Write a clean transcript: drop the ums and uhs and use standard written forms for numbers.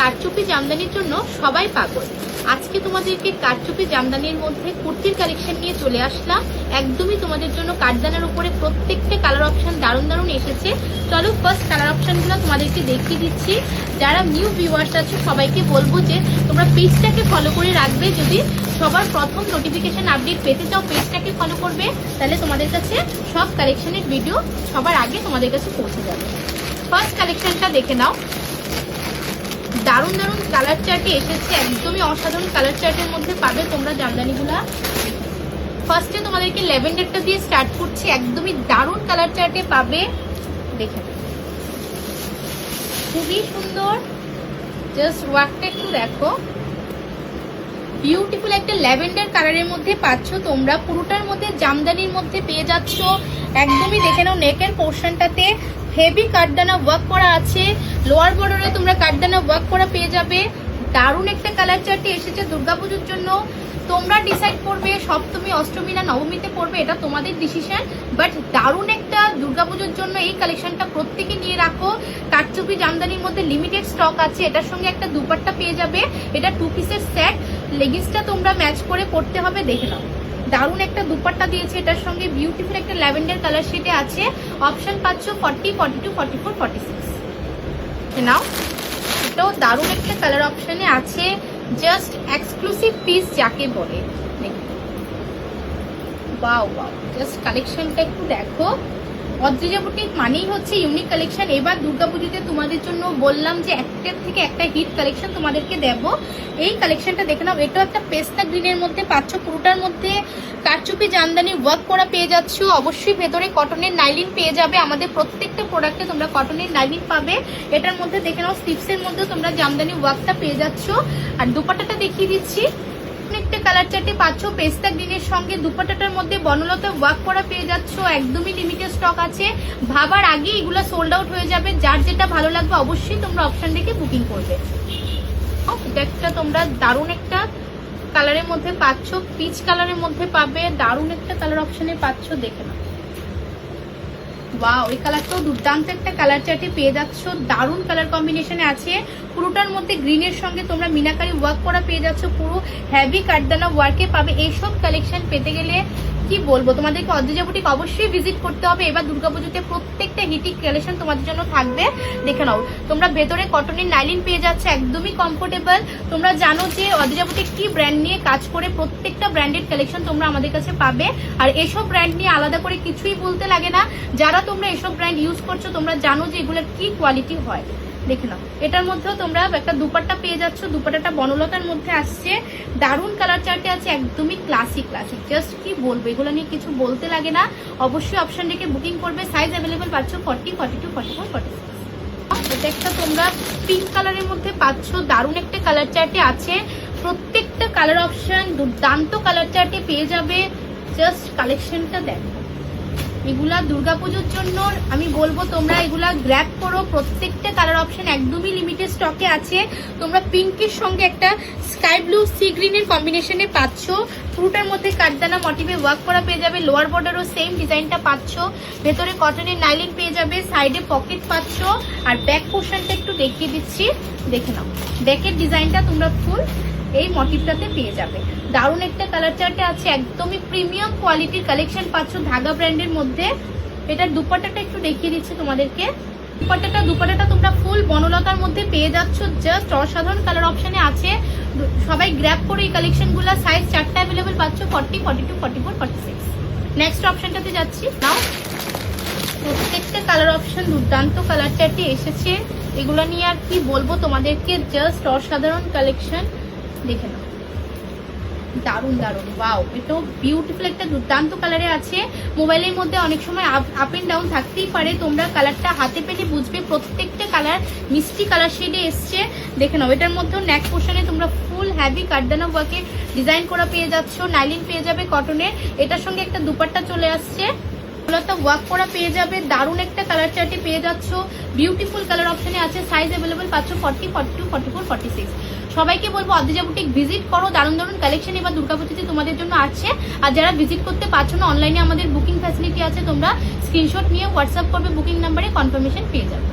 কারচুপি জামদানির জন্য সবাই পাগল। আজকে তোমাদেরকে কারচুপি জামদানির মধ্যে কুর্তির কালেকশন নিয়ে চলে আসলাম। একদমই তোমাদের জন্য কাঠদানার উপরে প্রত্যেকটা কালার অপশন দারুণ দারুণ এসেছে। চলো ফার্স্ট কালার অপশনগুলো তোমাদেরকে দেখিয়ে দিচ্ছি। যারা নিউ ভিউয়ার্স আছে সবাইকে বলবো যে তোমরা পেজটাকে ফলো করে রাখবে। যদি সবার প্রথম নোটিফিকেশন আপডেট পেতে চাও পেজটাকে ফলো করবে, তাহলে তোমাদের কাছে সব কালেকশনের ভিডিও সবার আগে তোমাদের কাছে পৌঁছে যাবে। ফার্স্ট কালেকশনটা দেখে নাও। দারুণ দারুণ কালার চার্টে এসেছে, একদমই অসাধারণ কালার চার্টের মধ্যে পাবে তোমরা জামদানিগুলা। ফার্স্টে তোমাদেরকে ল্যাভেন্ডারটা দিয়ে স্টার্ট করছি, একদমই দারুণ কালার চার্টে পাবে। দেখে খুবই সুন্দর, জাস্ট ওয়ার্কটা একটু দেখো। বিউটিফুল একটা ল্যাভেন্ডার কালারের মধ্যে পাচ্ছ তোমরা, পুরোটার মধ্যে জামদানির মধ্যে পেয়ে যাচ্ছ। একদমই দেখে নাও, নেকের পোর্শনটাতে হেভি কাঠদানা ওয়ার্ক করা আছে, লোয়ার বর্ডারে তোমরা কাঠদানা ওয়ার্ক করা পেয়ে যাবে। দারুণ একটা কালার চার্টে এসেছে দুর্গাপুজোর জন্য। তোমরা ডিসাইড করবে সপ্তমী অষ্টমী না নবমীতে পড়বে, এটা তোমাদের ডিসিশন। বাট দারুণ একটা দুর্গাপুজোর জন্য এই কালেকশনটা প্রত্যেকে নিয়ে রাখো। কারচুপি জামদানির মধ্যে লিমিটেড স্টক আছে। এটার সঙ্গে একটা দুপাট্টা পেয়ে যাবে, এটা 2 পিসের সেট। লেগিংসটা তোমরা ম্যাচ করে পড়তে হবে। দেখে নাও, দারুণ একটা দুপাট্টা দিয়েছে, এটার সঙ্গে বিউটিফুল একটা ল্যাভেন্ডার কালার শেডে আছে। অপশন পাচ্ছ 40, 42, 44, 46। নাও, এটাও দারুণ একটা কালার অপশনে আছে, জাস্ট এক্সক্লুসিভ পিস যাকে বলে। ওয়াও ওয়াও, জাস্ট কালেকশনটা একটু দেখো। অদ্রিজা বুটিক মানেই হচ্ছে ইউনিক কালেকশন। এবার দুর্গাপুজোতে তোমাদের জন্য বললাম যে একটার থেকে একটা হিট কালেকশন তোমাদেরকে দেব। এই কালেকশনটা দেখে নাও, এটাও একটা পেস্তা গ্রিনের মধ্যে পাচ্ছ। পুরোটার মধ্যে কারচুপি জামদানি ওয়ার্ক করা পেয়ে যাচ্ছ। অবশ্যই ভেতরে কটনের নাইলিন পেয়ে যাবে। আমাদের প্রত্যেকটা প্রোডাক্টে তোমরা কটনের নাইলিন পাবে। এটার মধ্যে দেখে নাও, স্লিপসের মধ্যে তোমরা জামদানি ওয়ার্কটা পেয়ে যাচ্ছ। আর দুপাট্টাটা দেখিয়ে দিচ্ছি, একটা কালার চার্টে পাচ্ছ পেস্তা গ্রিনের সঙ্গে। দুপাট্টাটার মধ্যে বনলতা ওয়ার্ক করা পেয়ে যাচ্ছ। একদমই লিমিটেড স্টক আছে, ভাবার আগে এগুলো সোল্ড আউট হয়ে যাবে। যার যেটা ভালো লাগবে অবশ্যই তোমরা অপশন দেখে বুকিং করবে। এটা একটা তোমরা দারুণ একটা কালারের মধ্যে পাচ্ছ, পিচ কালারের মধ্যে পাবে। দারুণ একটা কালার অপশনে পাচ্ছ, দেখে নাও। ওয়াও, এই কালারটাও দুর্দান্ত একটা কালার চার্টে পেয়ে যাচ্ছ। দারুণ কালার কম্বিনেশনে আছে। পুরোটার মধ্যে গ্রিনের সঙ্গে তোমরা মিনাকারি ওয়ার্ক করা পেয়ে যাচ্ছ। পুরো হেভি কাঠদানা ওয়ার্কে পাবে। এইসব কালেকশন পেতে গেলে কি বলবো, তোমাদেরকে অদ্রিজা বুটিক অবশ্যই ভিজিট করতে হবে। এবার দুর্গাপুজোতে প্রত্যেকটা হিটিক কালেকশন তোমাদের জন্য থাকবে। দেখে নাও, তোমরা ভেতরে কটনের নাইলিন পেয়ে যাচ্ছে, একদমই কমফোর্টেবল। তোমরা জানো যে অদ্রিজা বুটিক কি ব্র্যান্ড নিয়ে কাজ করে, প্রত্যেকটা ব্র্যান্ডেড কালেকশন তোমরা আমাদের কাছে পাবে। আর এসব ব্র্যান্ড নিয়ে আলাদা করে কিছুই বলতে লাগে না। যারা তোমরা এসব ব্র্যান্ড ইউজ করছো তোমরা জানো যে এগুলোর কি কোয়ালিটি হয়। দেখে নাও, এটার মধ্যেও তোমরা একটা দুপাট্টা পেয়ে যাচ্ছ। দুপাট্টাটা বনলতার মধ্যে আসছে। দারুণ কালার চার্টে আছে, একদমই ক্লাসিক। জাস্ট কি বলবো, এগুলো নিয়ে কিছু বলতে লাগে না। অবশ্যই অপশন রেখে বুকিং করবে। সাইজ অ্যাভেলেবেল পাচ্ছ 40, 42, 44, 46। এটা একটা তোমরা পিঙ্ক কালারের মধ্যে পাচ্ছ। দারুণ একটা কালার চার্টে আছে। প্রত্যেকটা কালার অপশন দুর্দান্ত কালার চার্টে পেয়ে যাবে। জাস্ট কালেকশনটা দেখো। এগুলা দুর্গাপুজোর জন্য আমি বলবো তোমরা এগুলা গ্র্যাব করো। প্রত্যেকটা কালার অপশন একদমই লিমিটেড স্টকে আছে। তোমরা পিঙ্কের সঙ্গে একটা স্কাই ব্লু সি গ্রিনের কম্বিনেশনে পাচ্ছ। পুরোটার মধ্যে কাঠদানা মোটিভে ওয়ার্ক করা পেয়ে যাবে। লোয়ার বর্ডারও সেম ডিজাইনটা পাচ্ছ। ভেতরে কটনের নাইলিন পেয়ে যাবে, সাইডে পকেট পাচ্ছ। আর ব্যাক পোর্শনটা একটু দেখিয়ে দিচ্ছি, দেখে নাও। ব্যাকের ডিজাইনটা তোমরা ফুল এই মোটিভটাতে পেয়ে যাবে। দারুণ একটা কালার চার্টে আছে, একদমই প্রিমিয়াম কোয়ালিটির কালেকশন পাচ্ছ ধাগা ব্র্যান্ডের মধ্যে। এটার দুপাট্টাটা একটু দেখিয়ে দিচ্ছি তোমাদেরকে। দুপাট্টাটা তোমরা ফুল বনলতার মধ্যে পেয়ে যাচ্ছ। জাস্ট অসাধারণ কালার অপশনে আছে। সবাই গ্র্যাব করে এই কালেকশনগুলো। সাইজ 4টা অ্যাভেলেবেল পাচ্ছ, 40, 42, 44, 46। নেক্সট অপশনটাতে যাচ্ছি। নাও, প্রত্যেকটা কালার অপশন দুর্দান্ত কালার চার্টে এসেছে। এগুলো নিয়ে আর কি বলবো তোমাদেরকে, জাস্ট অসাধারণ কালেকশন। দেখে নাও, দারুণ দারুণ। ওয়াও, এটাও বিউটিফুল একটা দুর্দান্ত কালারে আছে। মোবাইলের মধ্যে অনেক সময় আপ এন্ড ডাউন থাকতেই পারে, তোমরা কালারটা হাতে পেলে বুঝবে। প্রত্যেকটা কালার মিষ্টি কালার শেডে এসছে। দেখে নাও, এটার মধ্যেও নেক পোর্শনে তোমরা ফুল হেভি কাঠদানা ওয়ার্কে ডিজাইন করা পেয়ে যাচ্ছ। নাইলিন পেয়ে যাবে কটনের। এটার সঙ্গে একটা দুপাট্টা চলে আসছে, ওয়ার্ক করা পেয়ে যাবে। দারুণ একটা কালার চার্টে পেয়ে যাচ্ছ। বিউটিফুল কালার অপশনে আছে। সাইজ অ্যাভেলেবেল পাচ্ছ 40, 42, 44, 46। সবাইকে বলবো অদ্রিজা বুটিক ভিজিট করো। দারুণ দারুণ কালেকশন এবার দুর্গাপুজোতে তোমাদের জন্য আছে। আর যারা ভিজিট করতে পারছো না, অনলাইনে আমাদের বুকিং ফ্যাসিলিটি আছে। তোমরা স্ক্রিনশট নিয়ে হোয়াটসঅ্যাপ করবে, বুকিং নাম্বারে কনফার্মেশন পেয়ে যাবে।